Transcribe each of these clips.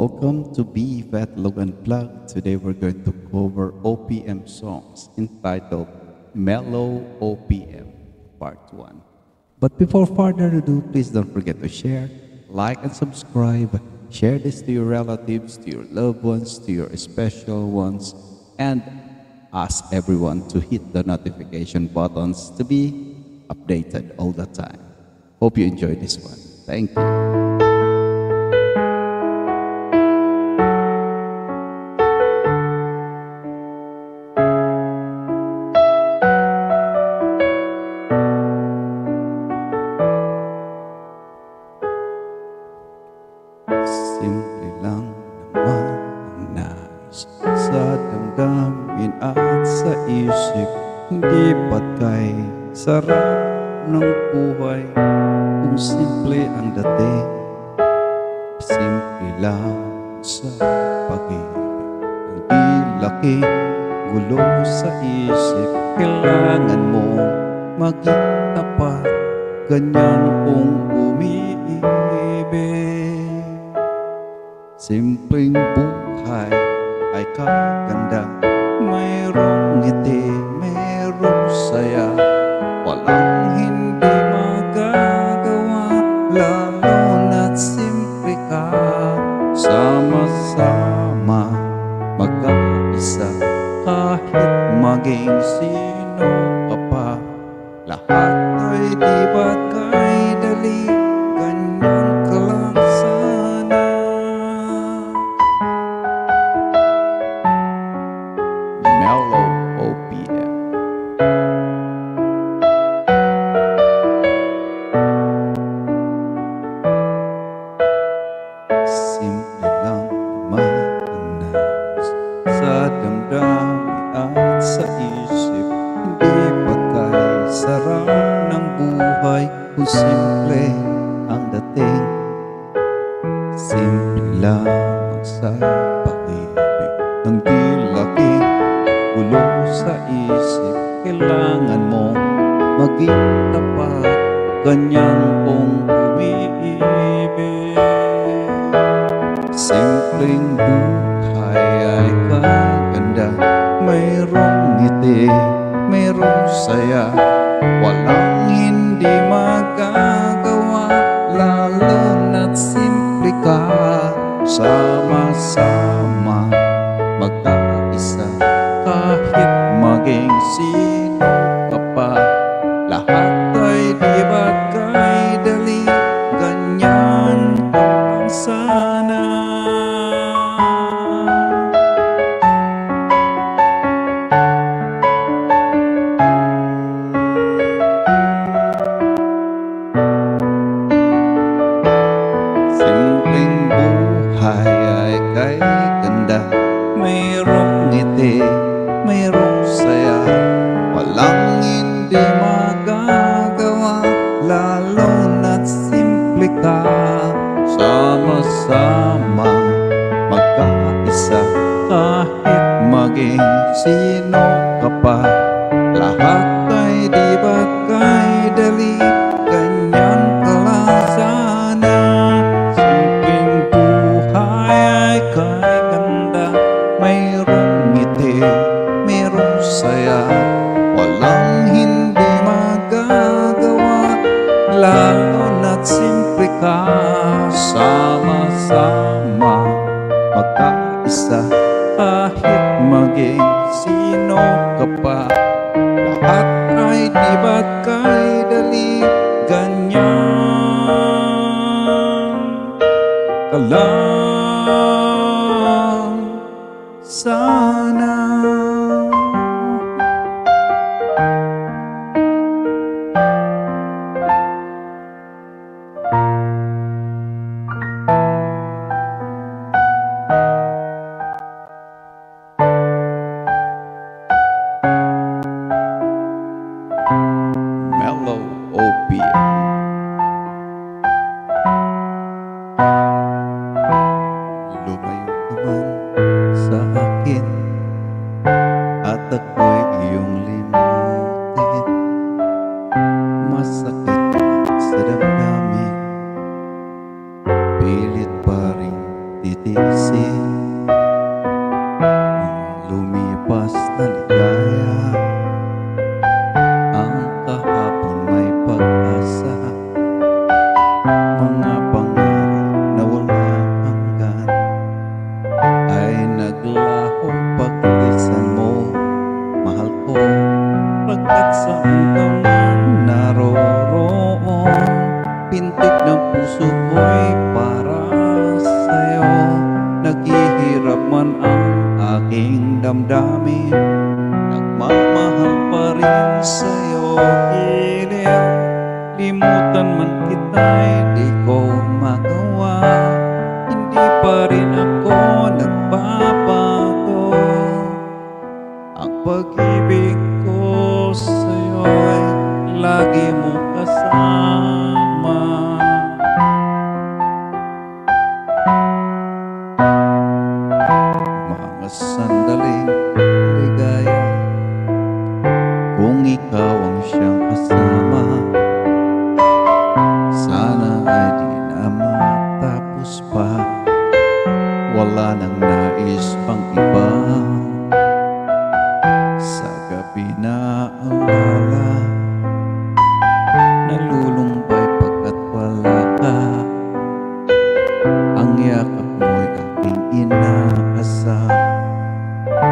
Welcome to BVET Unplugged. Today we're going to cover OPM songs entitled Mellow OPM Part 1. But before further ado, please don't forget to share, like, and subscribe. Share this to your relatives, to your loved ones, to your special ones, and ask everyone to hit the notification buttons to be updated all the time. Hope you enjoy this one. Thank you. Simple lang naman ang nais sa damdamin at sa isip. Hindi ba't kay sarap ng buhay kung simple ang dating? Simple lang sa pag-ibig, hindi laki gulo sa isip. Kailangan mo maging tapat, ganyan kung umiibig. Simpleng buhay ay kaganda, mayroong ngiti, mayroong saya. Walang hindi magagawa, lalo na't simple ka. Sama-sama, magkaisa, kahit maging sino ka pa. Lahat ay di ba't kay dali, ganyan ka lang sana. Mellow OPM. Simple lang naman ang nais sa damdamin at sa isip. Hindi ba't kay sarap ng buhay kung simple ang dating? Simple lang ang sa pag-ibig, nang di laki gulo sa isip. Kailangan mo maging tapat, ganyan kung umiibig. Simpleng buhay ay kaganda, mayroong ngiti, mayroong saya. Walang hindi magagawa, lalo na't simple ka. Sama-sama, magkaisa, kahit maging sino ka pa. Lahat ay di ba't kay dali, ganyan lang sana. Simpleng buhay ay kay ganda, mayroong ngiti, mayroong saya. Walang hindi magagawa, lalo na't simple ka. Sama-sama, magkaisa, kahit maging sino ka pa. Lahat ay di ba't kay dali, ganyan ka lang sana. Simpleng buhay ay kay ganda, mayroong ngiti, mayroong saya. Walang hindi magagawa, lalo na't simple ka. Sama-sama, magkaisa, kahit maging sino ka pa. Lahat ay di ba't kay dali, ganyan ka lang sana. Mellow OPM. Lumayo ka man sa akin at ako'y iyong limutin. Masakit sa damdamin, pilit pa rin titiis. ligaya. Ang kahapon may pag-asa, mga pangarap na walang hanggan ay naglaho paglisan mo, mahal ko. Pagkat saan ka man naroroon, pintig ng puso ko'y para sa'yo. Naghihirap man ang aking damdamin, nagmamahal pa rin sa'yo, giliw. Limutan man kita'y di ko magawa, hindi pa rin ako nagbabago. Ang pag-ibig ko sa'yo'y lagi mong kasama. Mga sandaling ligaya, kung ikaw ang siyang kasama, sana ay di na matapos pa. Wala nang nais pang iba. Sa gabi na alala, nalulumbay pagkat wala ka. Ang yakap mo'y aking inaasam,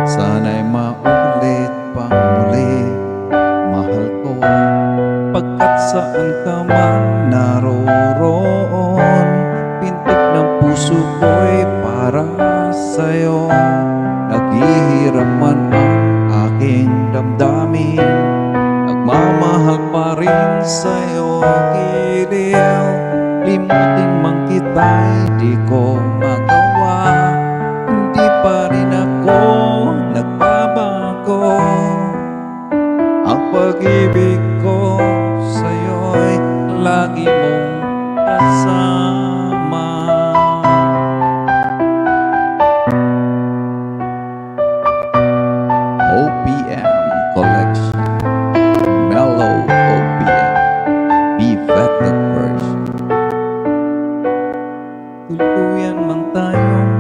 sana'y maulit pang muli, mahal ko. Pagkat saan ka man naroroon, pintig ng puso ko'y para sa'yo. Naghihirap man ang aking damdamin, nagmamahal pa rin sa'yo, giliw. Limutin man kita'y di ko magawa, hindi pa rin ako nagbabago. Ang pag-ibig ko sa'yo'y lagi mong kasama. OPM Collection, Mellow OPM, Be-Vetted version. Tuluyan man tayong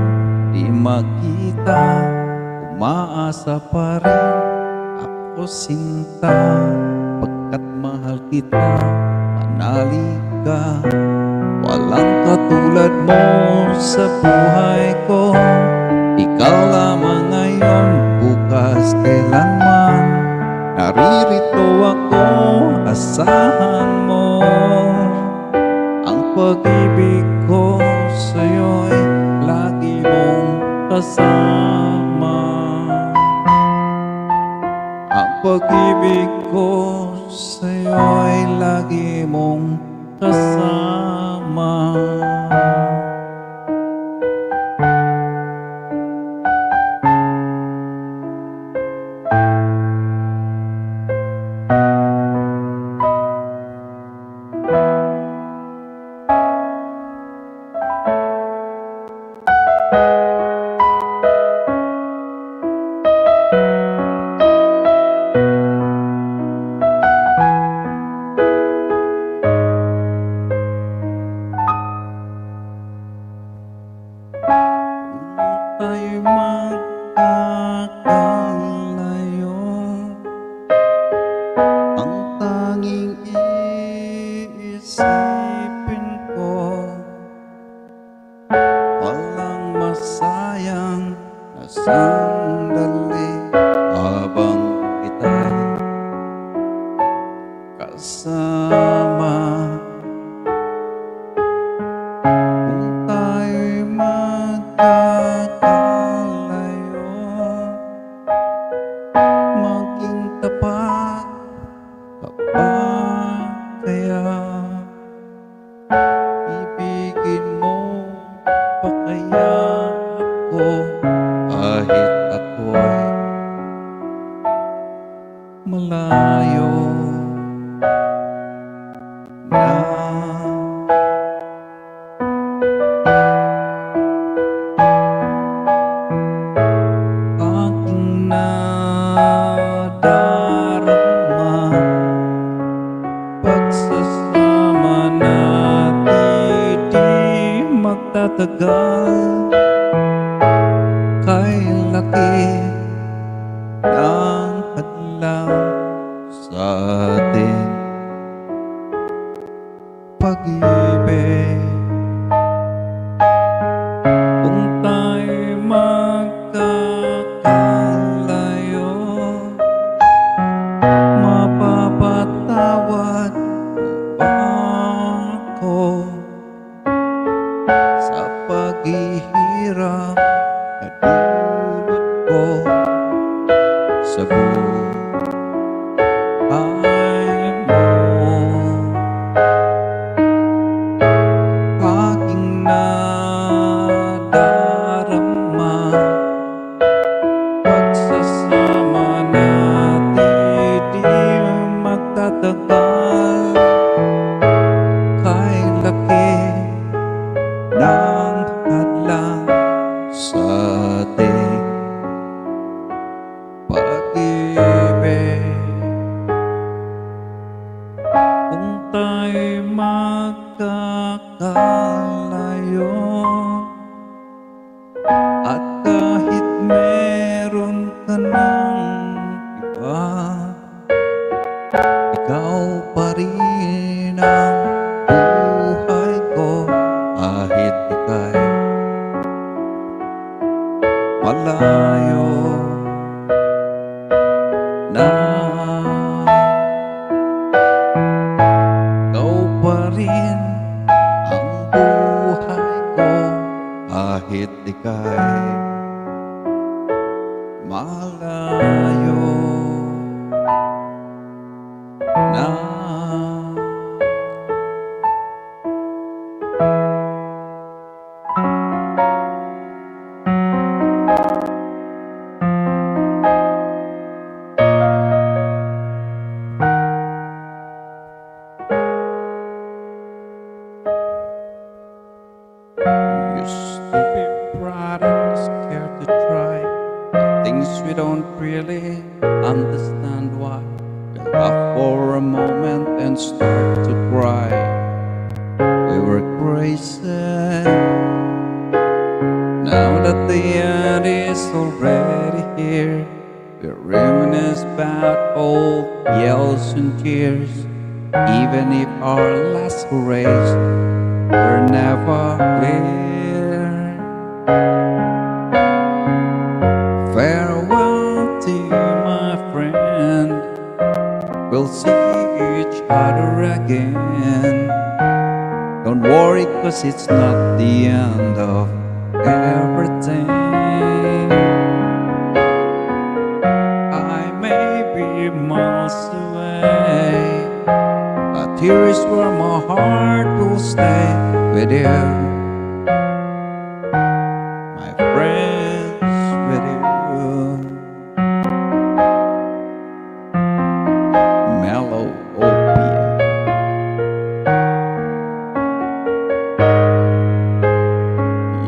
di magkita, umaasa pa rin ako sinta. Pagkat mahal kita, manali ka. Walang katulad mo sa buhay ko. Ikaw lamang ngayon, bukas kailanman. Naririto ako, asahan mo. Ang pag-ibig ko sa'yo'y lagi mong kasama. Ang pag-ibig ko sa'yo'y lagi mong kasama. Tayo'y magkakalayo, ang tanging iisipin ko, walang masayang na sandali habang kita'y kasama. Kung tayo'y magkakalayo, maging tapat ka ba kaya? Ibigin mo pa kaya ako kahit ako'y malayo na? Aking nadarama, pagsasama natin di magtatagal. Kay laki ng lang sa ating pag-ibig. Kung tayo'y magkakalayo, mapapatawad ba ako sa paghihirap na dulot ko sa buhay mo? Aking nadarama, pagsasama natin di magtatagal. Kay laki ng hadlang sa ating pag-ibig. Kung tayo'y magkakalayo, at kahit meron ka ng iba, ikaw pa rin ang buhay ko. Kahit ika'y malayo na, ikaw pa rin ang buhay ko. Kahit ika'y malayo na. Used to be proud and scared to try things we don't really understand why. We laugh for a moment and start to cry. We were crazy. Now that the end is already here, we reminisce about old yells and tears. Even if our last race were never clear. Farewell to you, my friend. We'll see each other again. Don't worry, 'cause it's not the end of everything. I may be miles away, but here is where my heart will stay with you, my friends, with you. Mellow OPM.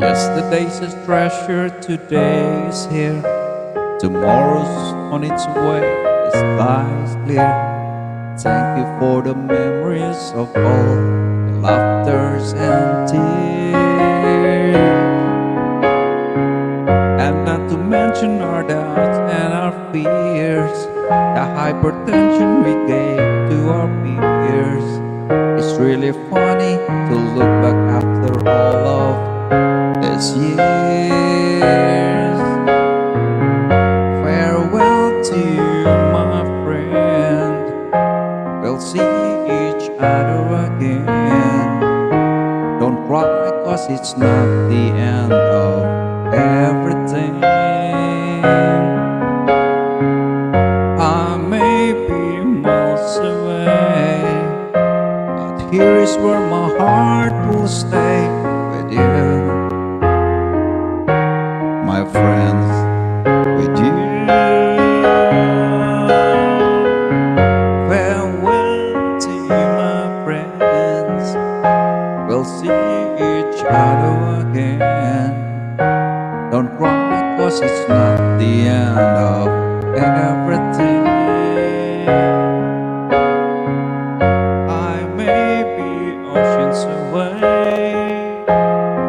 Yesterday's a treasure, today is here. Tomorrow's on its way, the sky is clear. Thank you for the memories of all the laughters and tears, and not to mention our doubts and our fears, the hypertension we gave to our peers. It's really funny to look back after all of these years. Farewell to you, my friend. We'll see each other again. Don't cry, 'cause it's not the end of everything. I may be miles away, but here is where my heart will stay with you, my friends, with you. We'll see each other again. Don't cry, 'cause it's not the end of everything. I may be oceans away,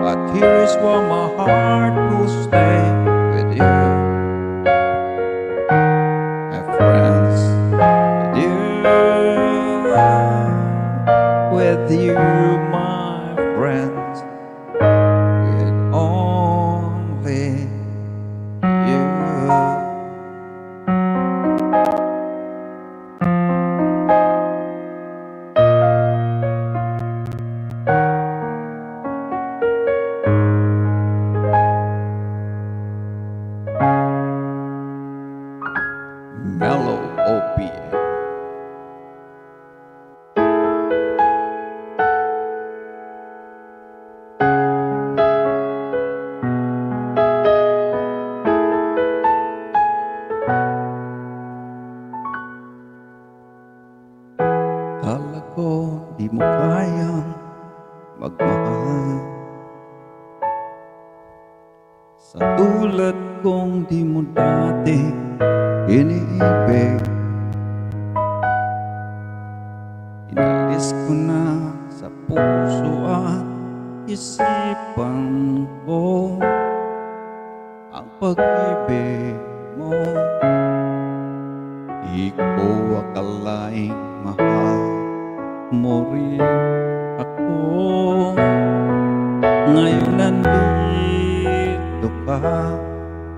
but here is where my heart will stay with you, my friends. you, my friends, with only you. Mellow OPM. Kala ko di mo kayang magmahal, sa tulad kong di mo dati iniibig. Inalis ko na sa puso at isipan ko ang pag-ibig mo. Di ko akalaing mahal mo rin ako. Ngayon nandito ka,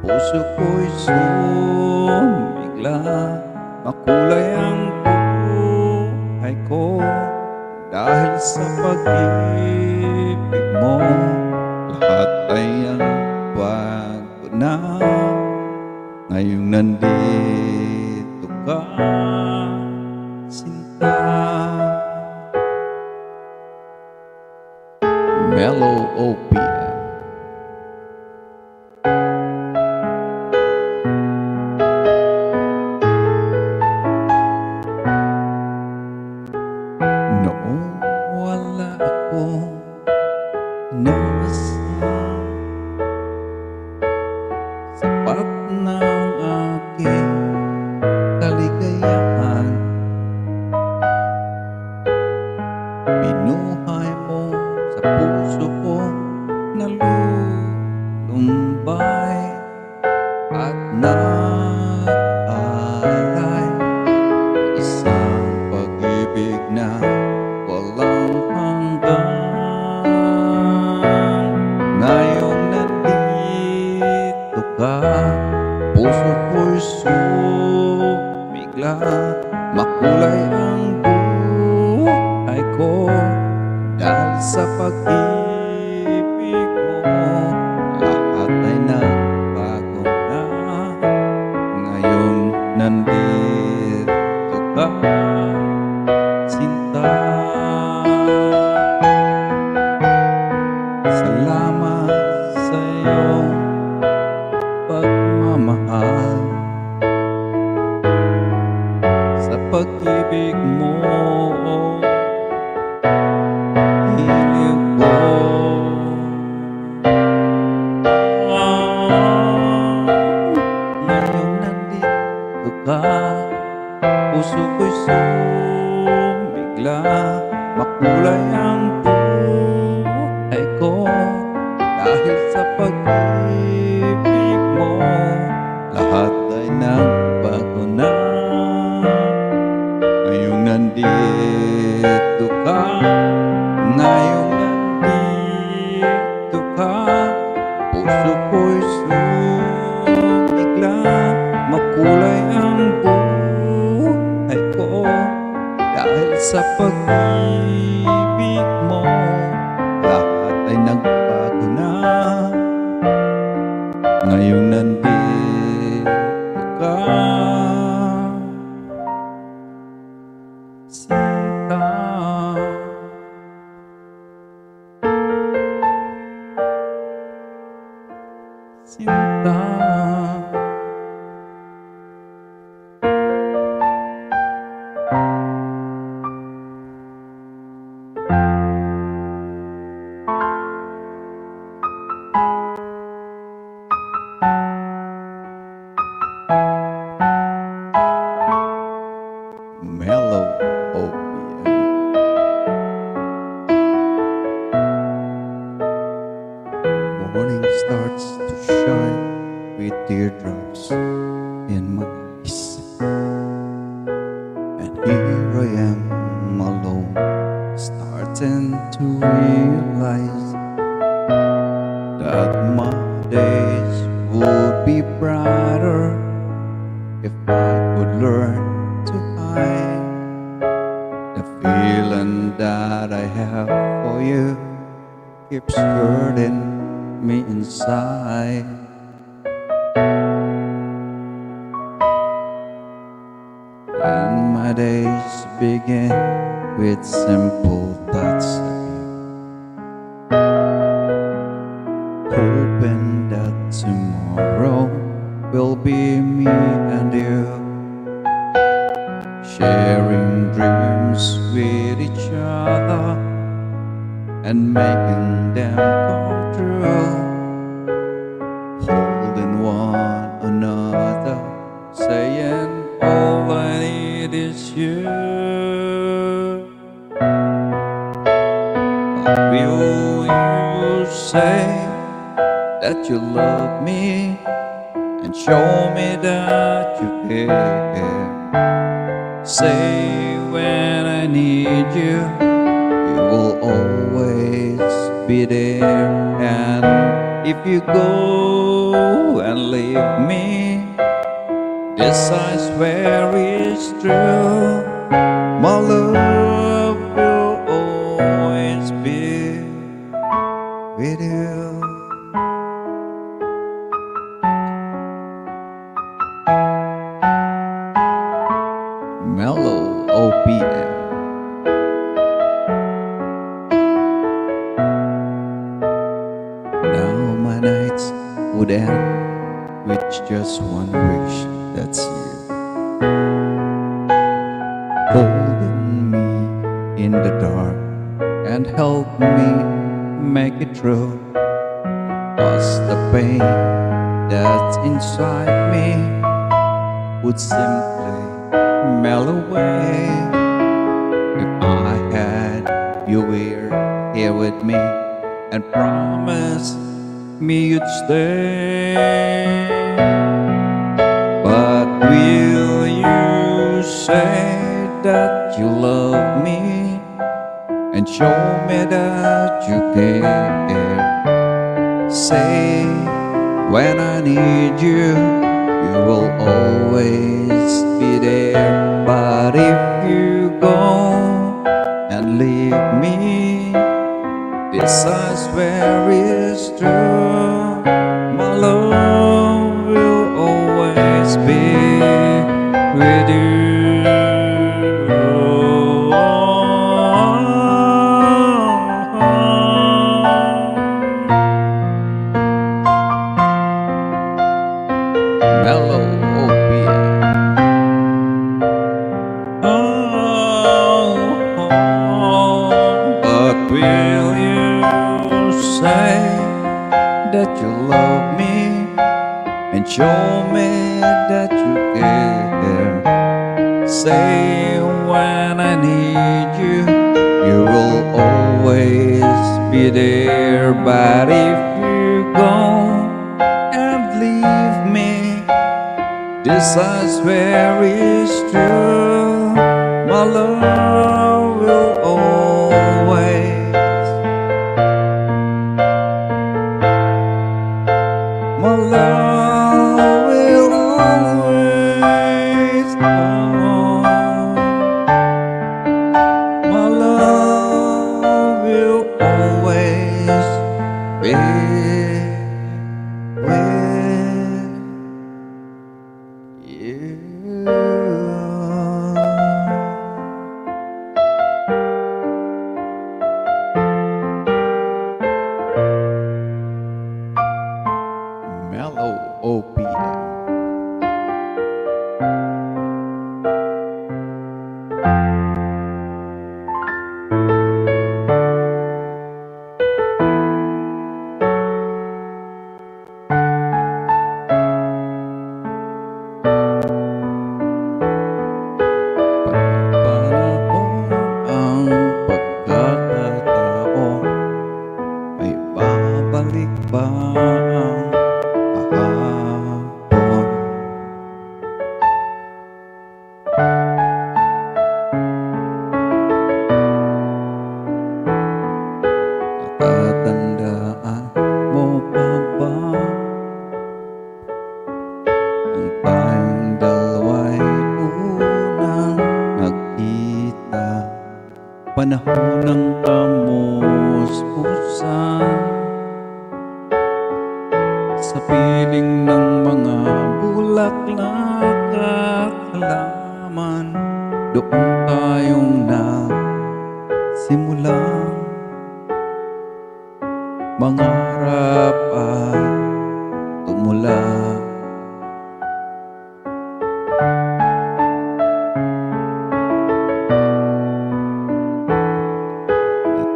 puso ko'y sumigla. Makulay ang buhay ko dahil sa pag-ibig mo. Lahat ay ang bago na. Ngayong nandito ka, sinta. Mellow OPM. Noong wala akong inaasahan, sapat ng aking kaligayahan. Binuhay mo sa puso ko nalulumbay at nag-alay. Isang pag-ibig na walang hanggan. Ngayong nandito ka, puso ko'y sumigla. Makulay ang buhay ko dahil sa pag-ibig mo. Lahat ay nagbago na. Ngayong nandito ka, sinta. Salamat sa iyong pagmamahal, sa pag-ibig mo. Hilig ko, ngayong nandito ka, puso ko'y sumigla. Makulay ang buhay ko dahil sa pag-ibig mo. Lahat ay nagbago na. Ngayong nandito ka, ngayong nandito ka, puso ko'y sumigla. Makulay ang buhay ko dahil sa pag-ibig mo. Lahat ay nagbago na. Ngayong nandito ka, sinta. Sinta. Mellow OPM. Morning starts to shine with teardrops in my eyes, and here I am alone, starting mine. The feeling that I have for you keeps hurting me inside. And my days begin with simple thoughts of you, hoping that tomorrow will be me and you, sharing dreams with each other and making them come true, holding one another, saying all I need is you. But will you say that you love me and show me that you care? Say when I need you, you will always be there. And if you go and leave me, this I swear is true. My love will always be with you. Mellow OPM. Now my nights would end with just one wish, that's you, holding me in the dark and help me make it through. 'Cause the pain that's inside me would simply melt away if I had you here with me and promise me you'd stay. But will you say that you love me and show me that you care? Say when I need you, you will always be there. But if you go and leave me, this I swear is true. My love will always be with you. Mellow OPM. But will you say that you love me and show me that you care? Say when I need you, you will always be there. But if you go and leave me, this I swear is true. My love will always, my love will always, my love will always be with you. panahon ng kamuspusan, sa piling ng mga bulaklak at halaman, doon tayong nagsimulang mangarap at tumula.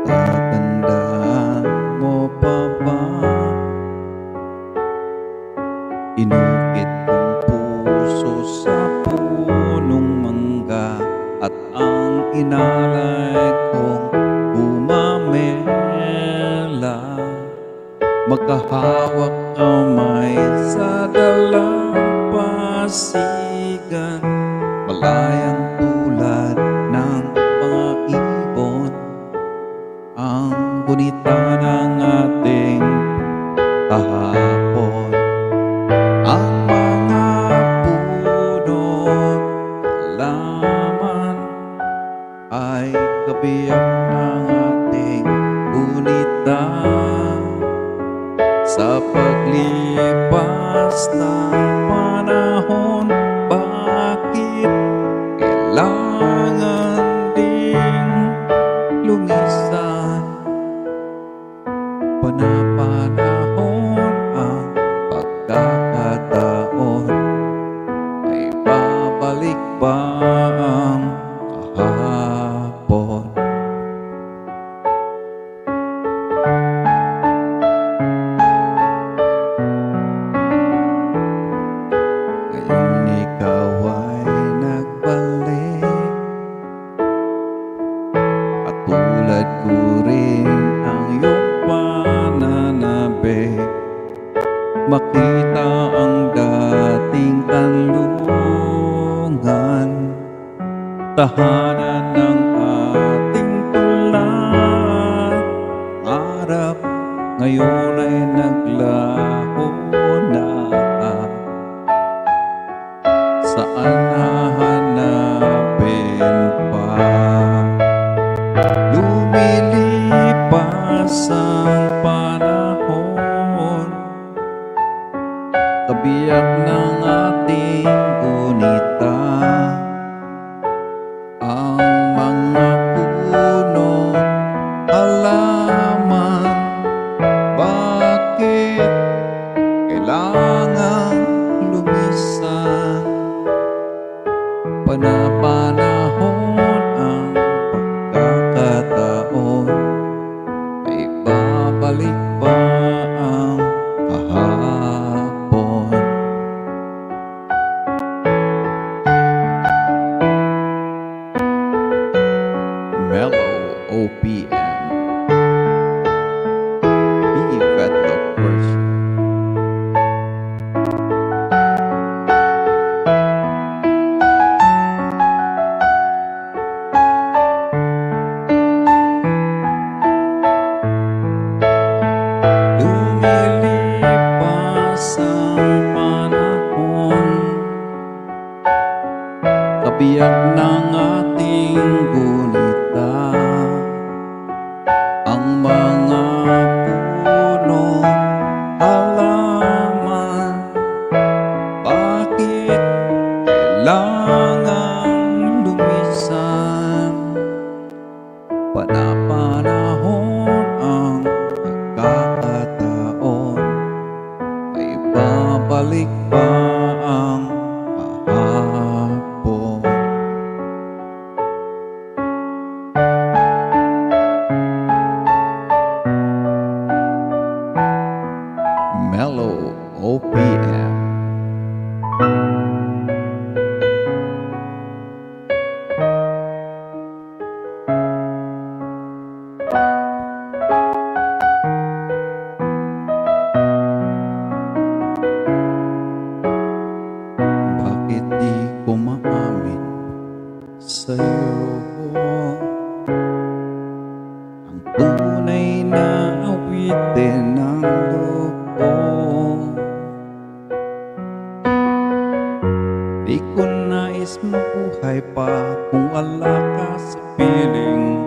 Natatandaan mo pa ba? Inukit kong puso sa punong mangga, at ang inalay kong umamela, magkahawak kamay sa dalampasigan, malayang tulad ng mga ibon, ang gunita ng ating kahapon. Ang mga puno't halaman ay kabiyak ng ating gunita, sa paglipas ng panahon. Bakit kailangan ding lumisan? Panapanahon ang pagkakataon, ay babalik ba ang kahapon? Ngayon ikaw ay nagbalik, at tulad ko rin ang iyong pananabik, makita ang dating kanlungan, tahanan ng ating tulat. Harap ngayon ay naglaho na, saan hahanapin pa? Lumilipas ang panahon, kabiyak ng ating gunita, ang mga puno, halaman. Bakit kailangan lumisan? Panapanahon ang pagkakataon, ay babalik ba ang kahapon? Mellow OPM, Yvette version. Lumilipas ang panahon, kabiyak ng ating gunita, ang mga puno, halaman. Bakit kailangan lumisan? Panapanahon ang pagkakataon, ay babalik ba ang kahapon? Mellow OPM. Bakit di ko maamin sa'yo ang tunay na awitin ng loob? Di ko nais mabuhay pa kung wala ka sa piling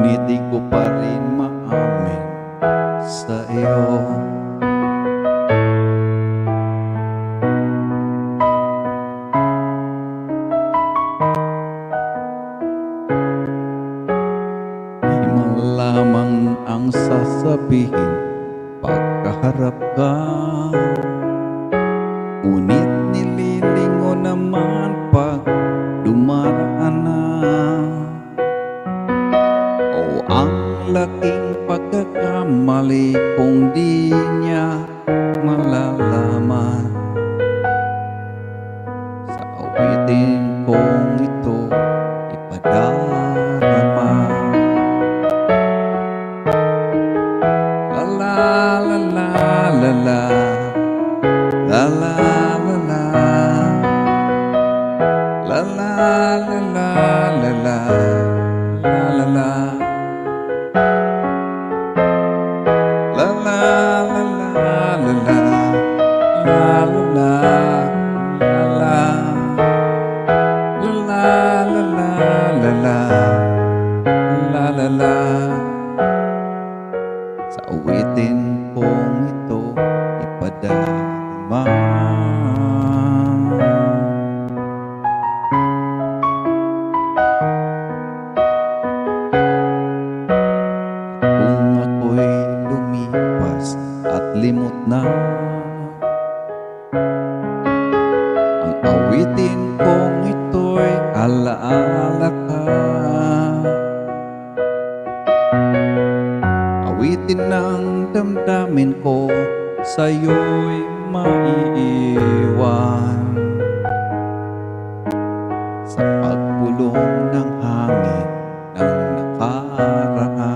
ngunit di ko pa rin maamin sa iyo. Di man lamang ang sasabihin pagkaharap ka, ngunit nililingo naman pag dumaraan na. O ang laking pagkakamali kung di niya malalaman. Sa awitin kong ito ipadarama. La la la la la la, la la la la, la la la la la la, la la la, la la la la la la, la la la, la la la. Sa awitin kong ito ipadarama. Kung ako'y lumipas at limot na, ang awitin kong ito'y alaala ka. Awitin ng damdamin ko sa'yo'y maiiwan. Sa pagbulong ng hangin ng nakaraan.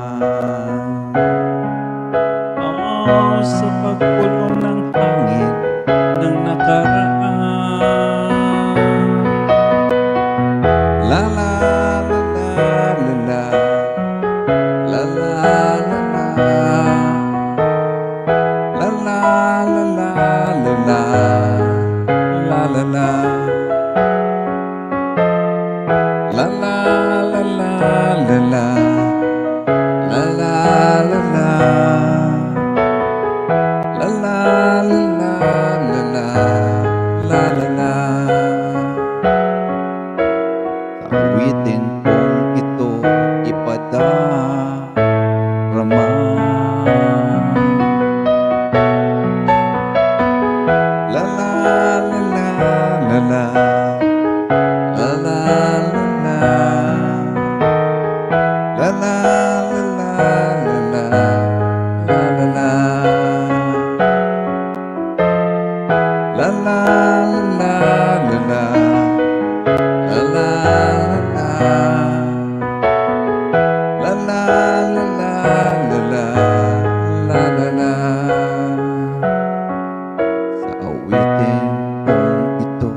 Oh, sa pagbulong ng hangin ng nakaraan. La la la la la la, la la la la, la la la la la la, la la la, la la la la la la, la la la la, la la la la la, la la la. Sa awitin kong ito ipadarama. La la la la la la, la la la la, la la la la la la, la la la, la la la la la, la la la, la la la la la, la la la. Sa awitin kong ito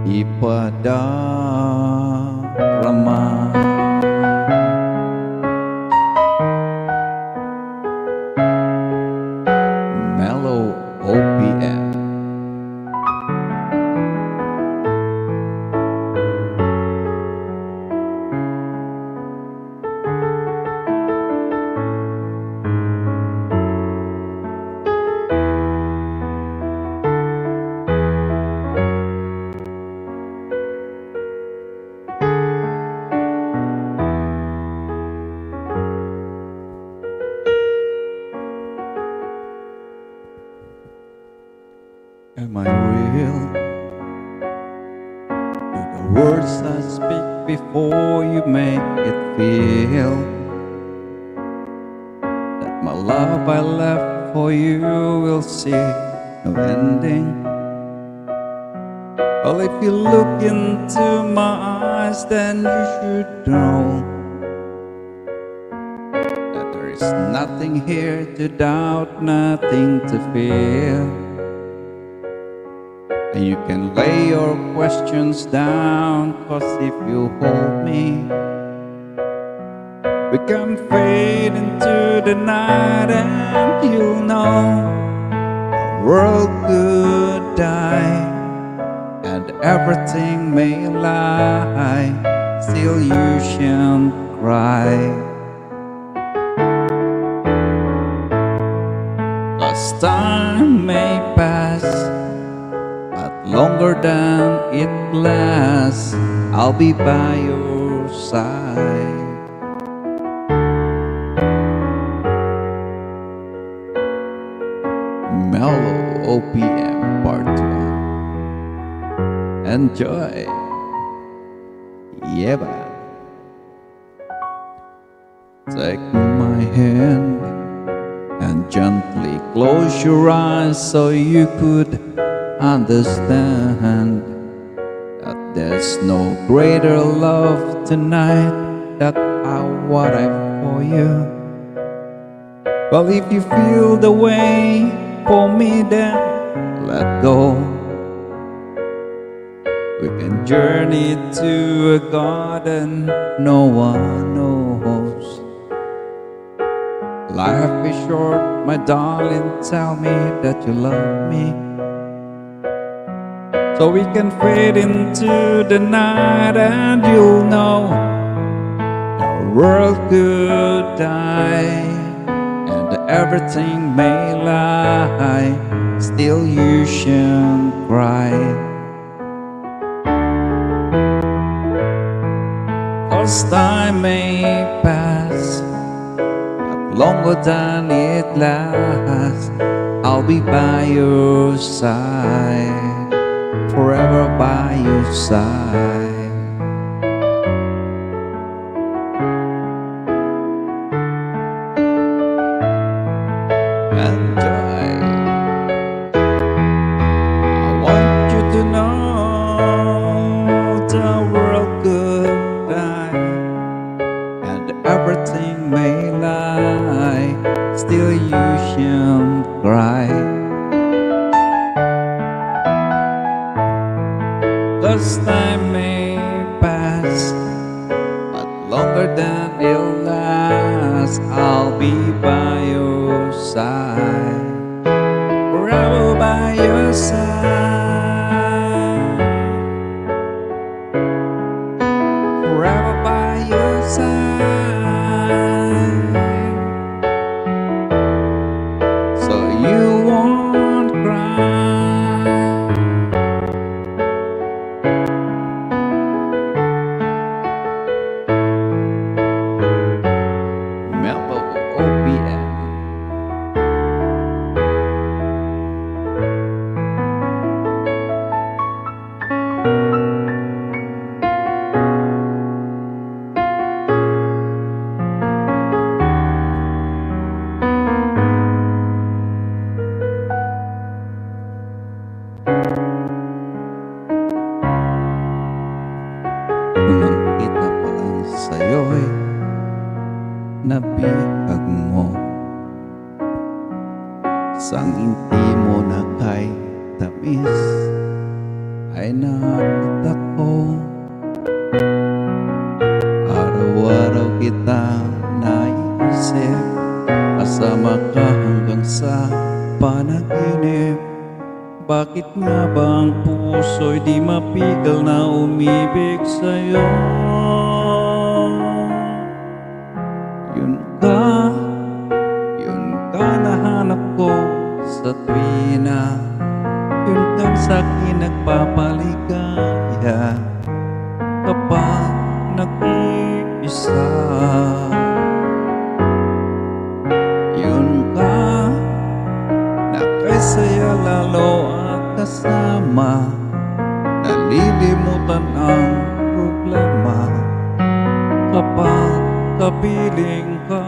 ipadarama. Mellow OPM. Am I real? Do the words I speak before you make it feel that my love I left for you will see no ending? Well, if you look into my eyes, then you should know that there is nothing here to doubt, nothing to fear. And you can lay your questions down, 'cause if you hold me, we can fade into the night and you'll know the world could die and everything may lie. still you shan't cry. As time may pass, but longer than it lasts, I'll be by your side. Mellow OPM Part 1. Enjoy! Yeah, ba? Take my hand and gently close your eyes so you could understand that there's no greater love tonight that I want for you. Well, if you feel the way for me, then let go. We can journey to a garden no one knows. Life is short, my darling, tell me that you love me, so we can fade into the night and you'll know the world could die and everything may lie, still you shan't cry. 'Cause time may pass, but longer than it lasts, I'll be by your side, forever by your side. Enjoy. I want you to know the world could die and everything may lie, still you shan't cry. 'Cause time may pass, but longer than it'll last, I'll be by your side, forever by your side, forever by your side, so you won't cry. Mellow OPM. Unang kita pa lang sa'yo'y nabihag mo, sang inti mo na kay tamis ay nakita ko. Araw-araw kitang naisip, kasama ka hanggang sa panaginip. Bakit nga ba ang puso'y di mapigil na umibig sa'yo? Yun ka nahanap ko sa tuwina, yun kang sa'kin nagpapaligaya kapag nag-iisa. Yun ka na kaysaya lalo kasama, nalilimutan ang problema kapag kapiling ka.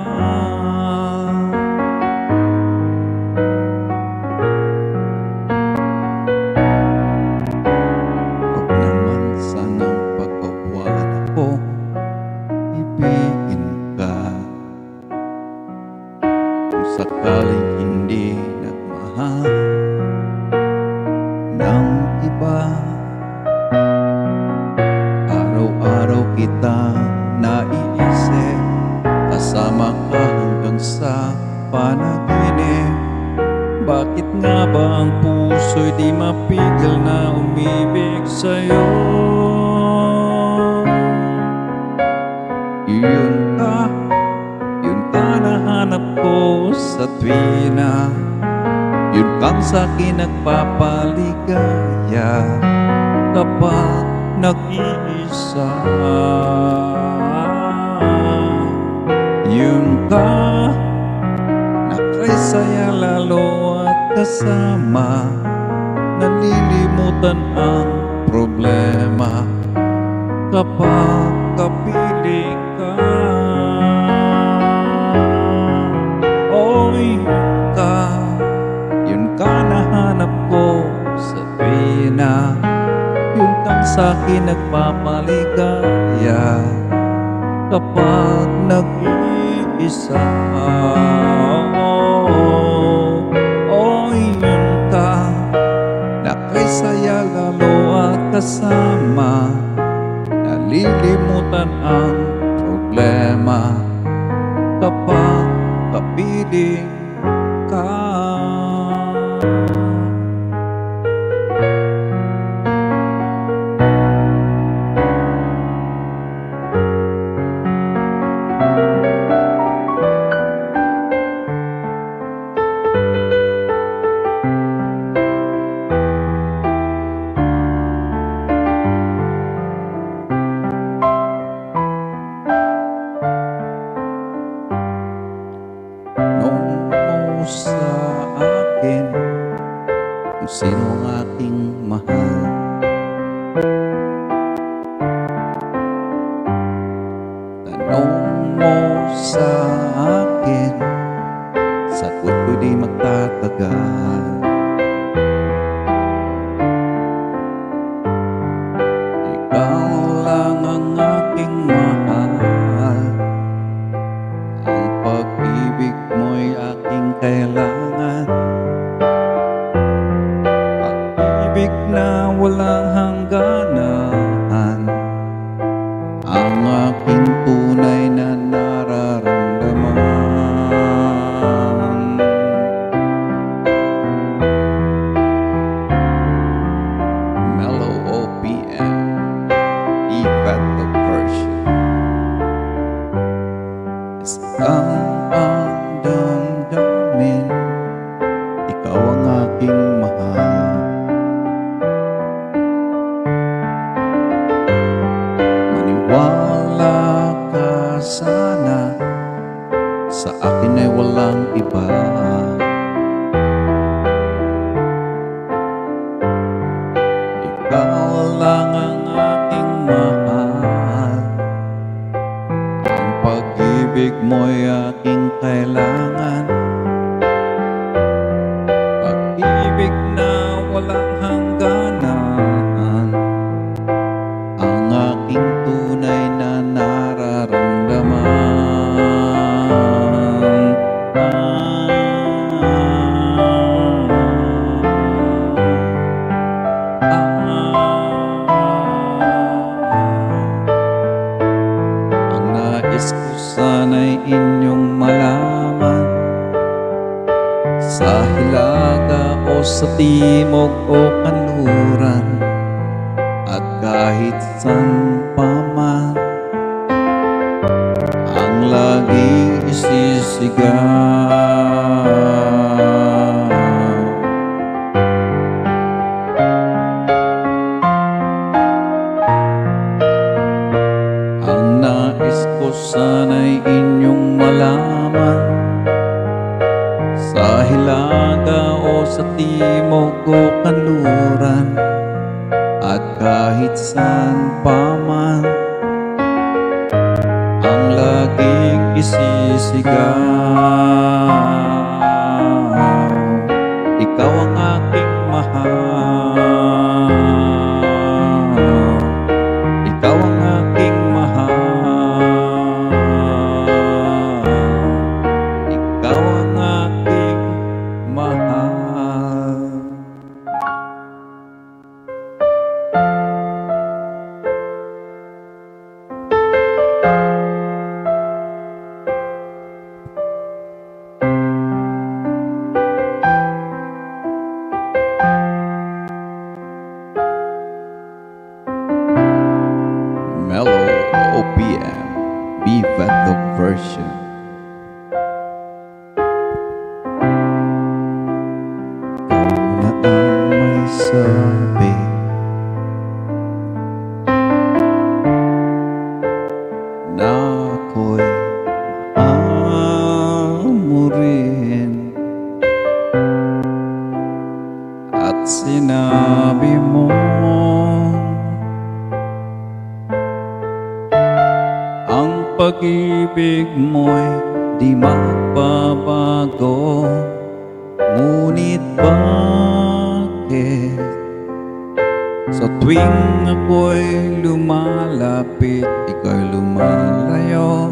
Huwag naman sanang pagkawalan ako, ibigin ka. Kung sakaling hindi nagmahal ng iba, araw-araw kita naiisip, kasama ka hanggang sa panaginip. Bakit nga ba ang puso'y di mapigil na umibig sa'yo? Yun ka nahanap ko sa tuwina, yun kang sa'kin nagpapaligaya kapag nag-iisa. Yun ka nakaisaya lalo at kasama, nalilimutan ang problema kapag kapiling ka. Yun ka nahanap ko sa tuwina, yun kang sa'kin nagpapaligaya kapag nag-iisa. Yun ka nakaisaya lalo at kasama, nalilimutan ang problema kapag kapiling ka. Sa akin kung sino ang aking mahal, tanong mo sa akin, sagot ko di magtatagal. Ikaw lang ang aking mahal, ang pag-ibig mo'y aking kailangan, pag-ibig na walang hangganan, ang aking tunay na nararamdaman. Mellow OPM, Ikat the version. Isang ang damdamin, ikaw ang aking mahal. Maniwala ka sana, sa akin ay walang iba. Ikaw lang ang aking mahal, ang pag-ibig mo'y aking kailangan, pag-ibig na walang hangganan, ang aking tunay na nararamdaman. Ang nais ko sana'y inyong malaman, sa hilaga o sa timog o kanluran, at kahit saan pa man, ang laging isisigaw. Ang nais ko sana'y inyong malaman, sa hilaga o sa timog o kanluran, at kahit saan pa man, ang laging isisigaw. Ikaw ang aking mahal, ikaw ang aking mahal, ikaw ang aking mahal. sinabi mo ang pag-ibig mo'y di magbabago. Ngunit bakit sa tuwing ako'y lumalapit, ika'y lumalayo?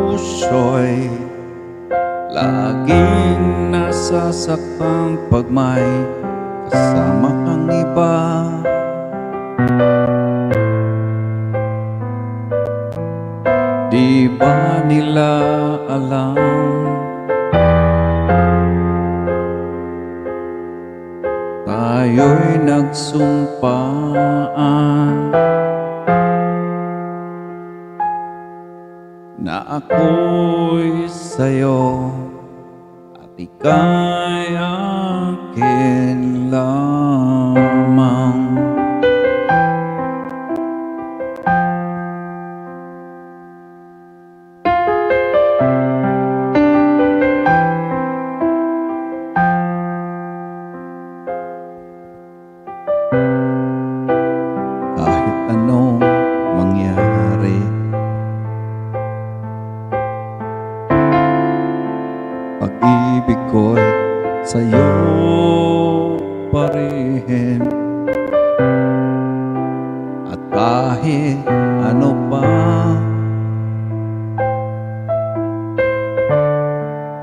Puso'y laging nasasaktan pag may kasama kang iba. Di ba nila alam tayo'y nagsumpaan na ako'y sa'yo at ika'y akin lamang. Kahit anong mangyari, pag-ibig ko'y sa'yo pa rin. At kahit ano pa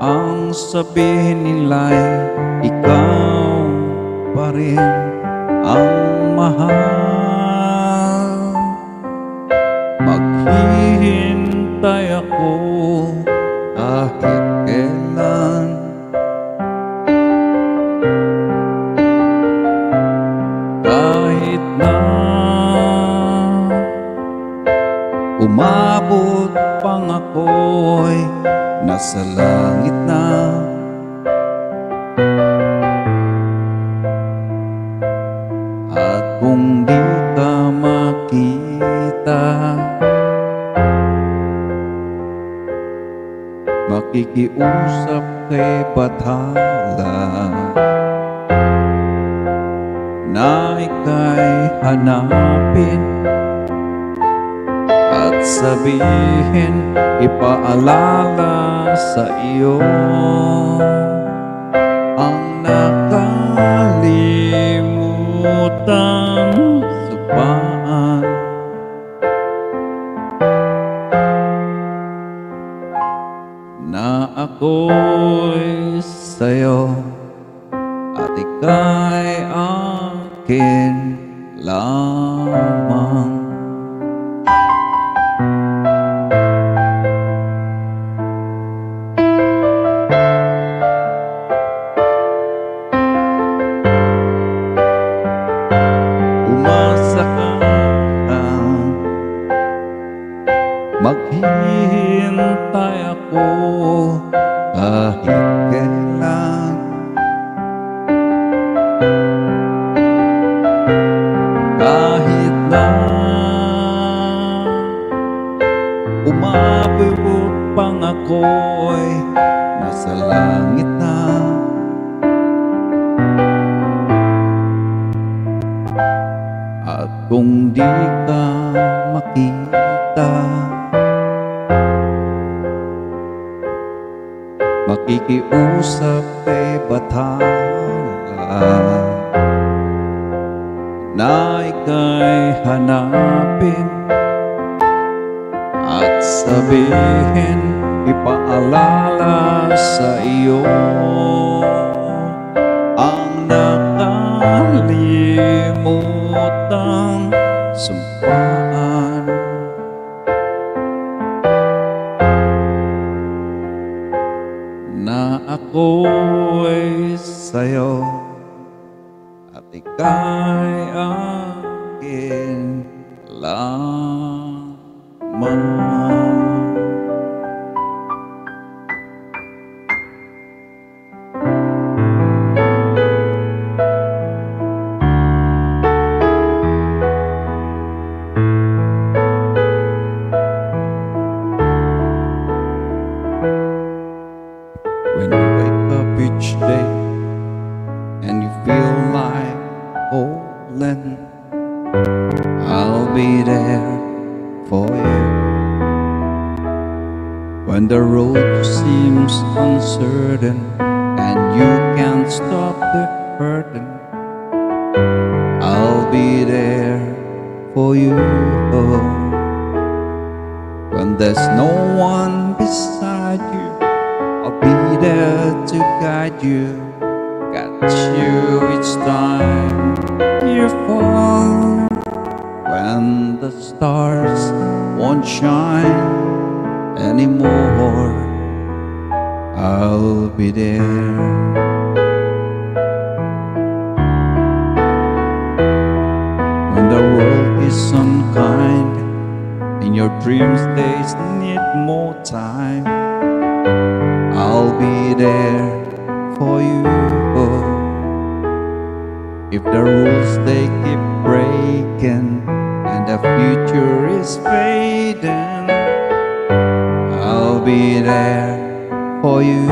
ang sabihin nila'y ikaw pa rin ang mahal. Maghihintay ako kahit kailan. Kahit na umabot pang ako'y nasa langit na. At kung di ka makita, makikiusap kay Bathala na ika'y hanapin at sabihin, ipaalala sa iyo ang nakalimutang subaan. Na ako'y sa'yo at ika'y akin lamang. Umasa ka, maghihintay ako kahit kailan. Kahit na umabot pang ako'y nasa langit na. At kung di ka makita, makikiusap kay Bathala na ika'y hanapin at sabihin, ipaalala sa iyo ang nakalimutang sumpaan. Na ako'y sa'yo at ika'y akin lamang. When the road seems uncertain and you can't stop the hurting, I'll be there for you. When there's no one beside you, I'll be there to guide you, catch you each time you fall. When the stars won't shine anymore, I'll be there. When the world is unkind and your dreams days need more time, I'll be there for you. If the rules they keep breaking and the future is fading, I'll be there for you.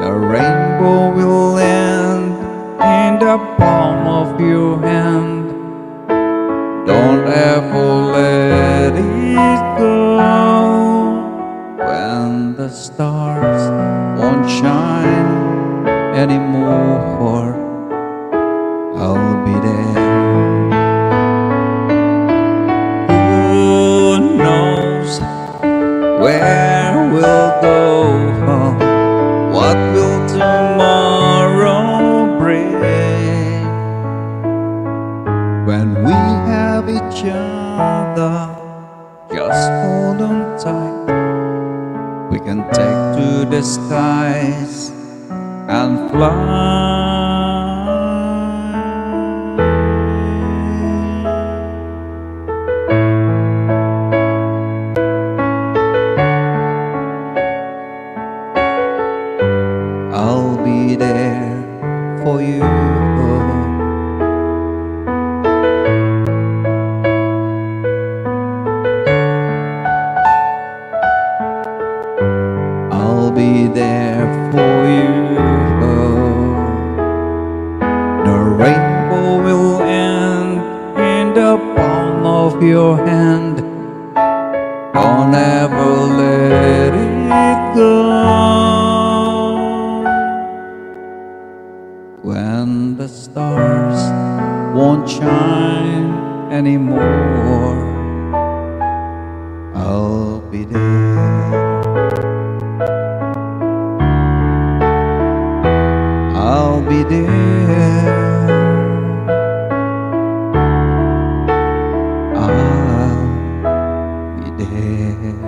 The rainbow will end in the palm of your hand. Don't ever let it go. When the stars won't shine anymore, I'll be there. Who knows where we'll go? What will tomorrow bring? When we have each other, just hold on tight. We can take to the skies and fly. I'll be there for you. I'll be there for you. The rainbow will end in the palm of your hand. Don't ever let it go. When the stars won't shine anymore, I'll be there. I'll be there. I'll be there.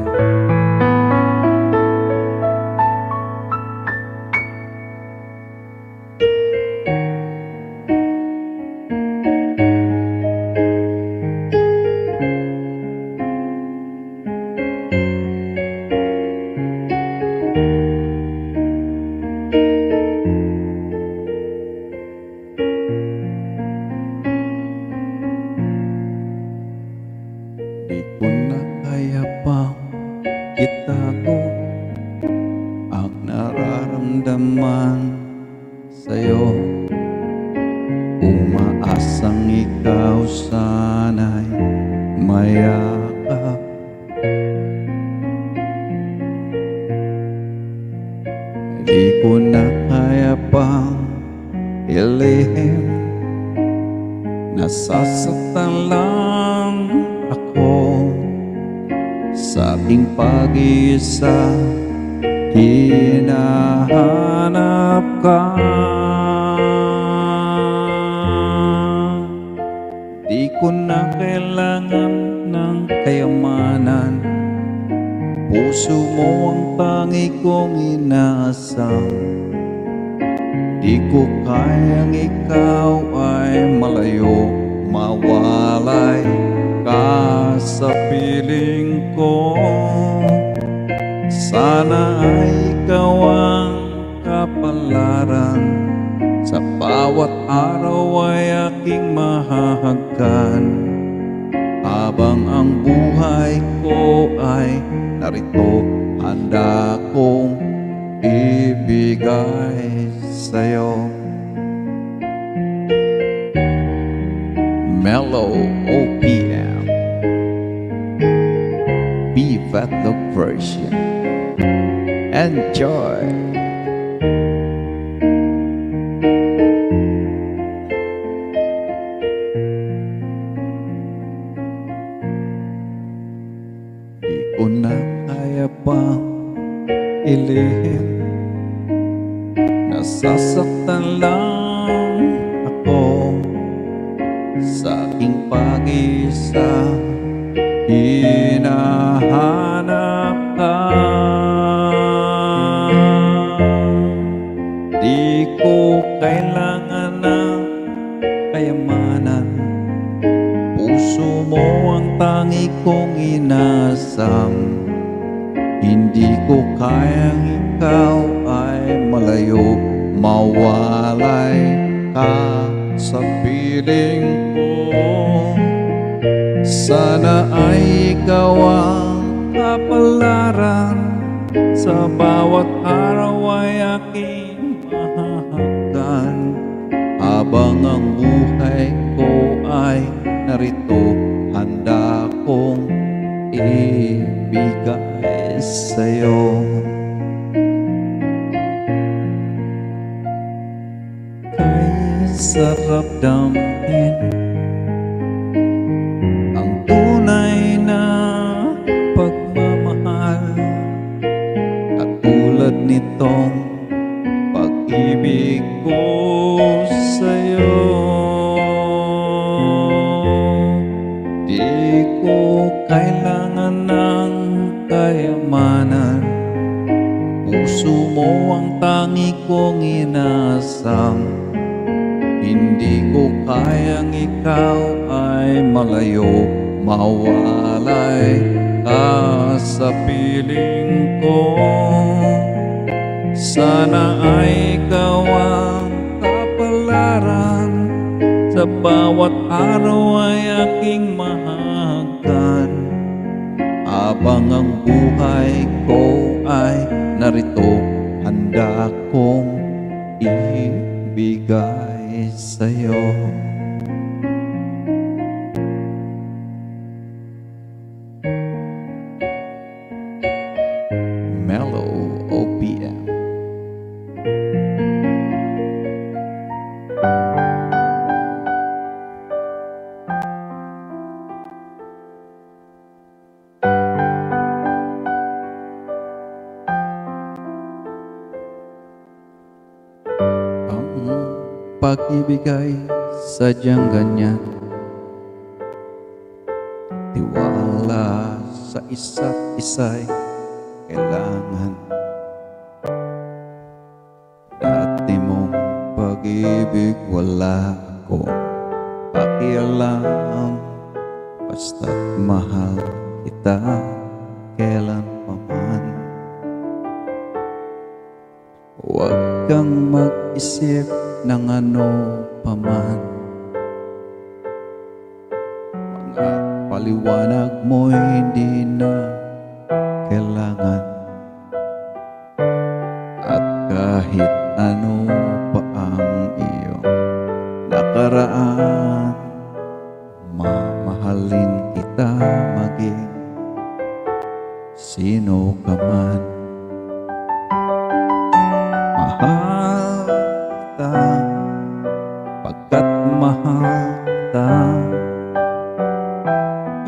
Di ko na kaya pa itago ang nararamdaman sa'yo. Umaasang ikaw sana'y mayakap. Di ko na kaya pang ilihim, nasasaktan lang ako sa aking pag-iisa. Hinahanap ka. Di ko na kailangan ng kayamanan, puso mo ang tangi kong inaasam. Di ko kayang ikaw ay malayo, mawalay ka sa piling ko. Sana ay ikaw ang kapalaran, sa bawat araw ay aking mahahagkan. Habang ang buhay ko ay narito, handa kong ibigay sa'yo. Mellow OPM, Fatlog version. Enjoy! Di ko na kaya pang ilihim, nasasaktan lang ako sa aking pag-isa. Hinahanap ka, di ko kailangan ng kayamanan, puso mo ang tangi kong inasam. Hindi ko kayang ikaw ay malayo, mawalay ka sa piling ko. Sana ay ikaw ang kapalaran, sa bawat araw ay aking mahahagkan. Habang ang buhay ko ay narito, handa kong ibigay sa'yo. Kay sarap damhin ang tunay na pagmamahal, katulad nitong pag-ibig ko sa'yo. Di ko kailangan ng kayamanan, puso mo ang tangi kong inasam. Hindi ko kayang ikaw ay malayo, mawalay ka sa piling ko. Sana ay ikaw ang kapalaran, sa bawat araw ay aking mahagkan. Habang ang buhay ko ay narito, handa kong ibigay sa'yo. Mellow OPM. Pag-ibig ay sadyang ganyan, tiwala sa isa't isa'y kailangan. Dati mong pag-ibig wala akong pakialam, basta't mahal kita kailan pa man. Huwag kang mag-isip ng ano paman, mga paliwanag mo'y hindi na kailangan. At kahit ano pa ang iyong nakaraan, mamahalin kita maging sino ka man. Mahal kita pagkat mahal kita.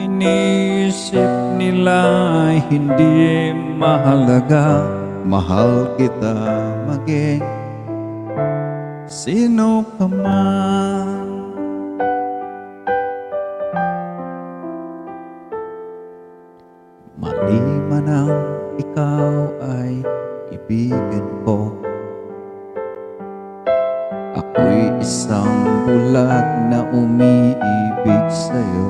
Iniisip nila ay hindi mahalaga, mahal kita maging sino ka man. Mali man ang ikaw ay ibigan ko, ako'y isang bulag na umiibig sa'yo.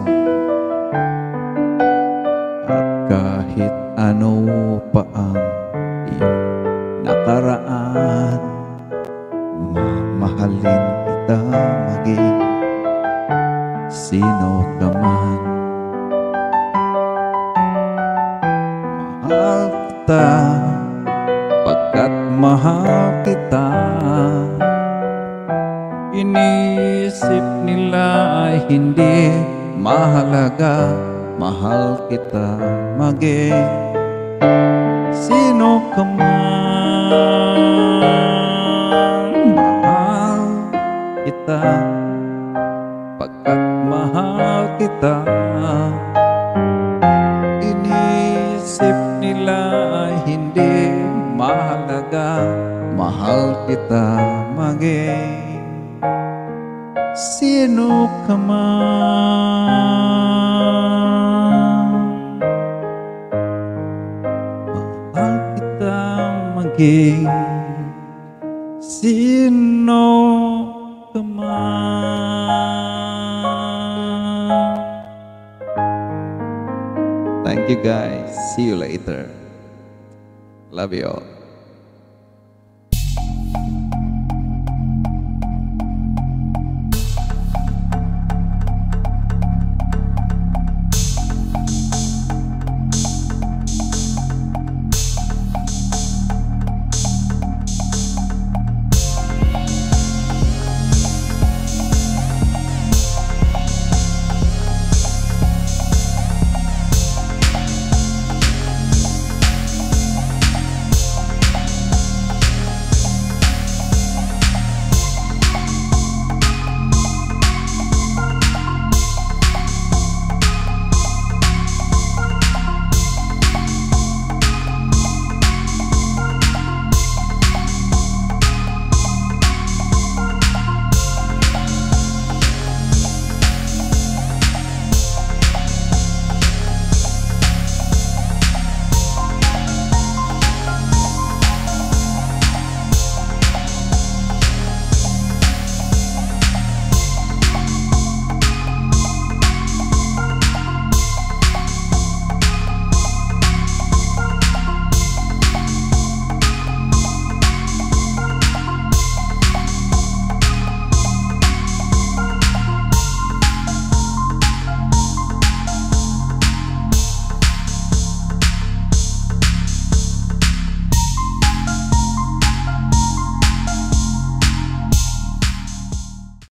At kahit ano pa ang iyong nakaraan, mamahalin kita maging sino ka man. Mahal kita pagkat mahal kita. Iniisip nila ay hindi mahalaga, mahal kita maging sino ka man. Mahal kita pagkat mahal kita. Inisip nila ay hindi mahalaga. Mahal kita maging sino ka man. Mahal kita maging sino ka man. Thank you guys. See you later. Love you all.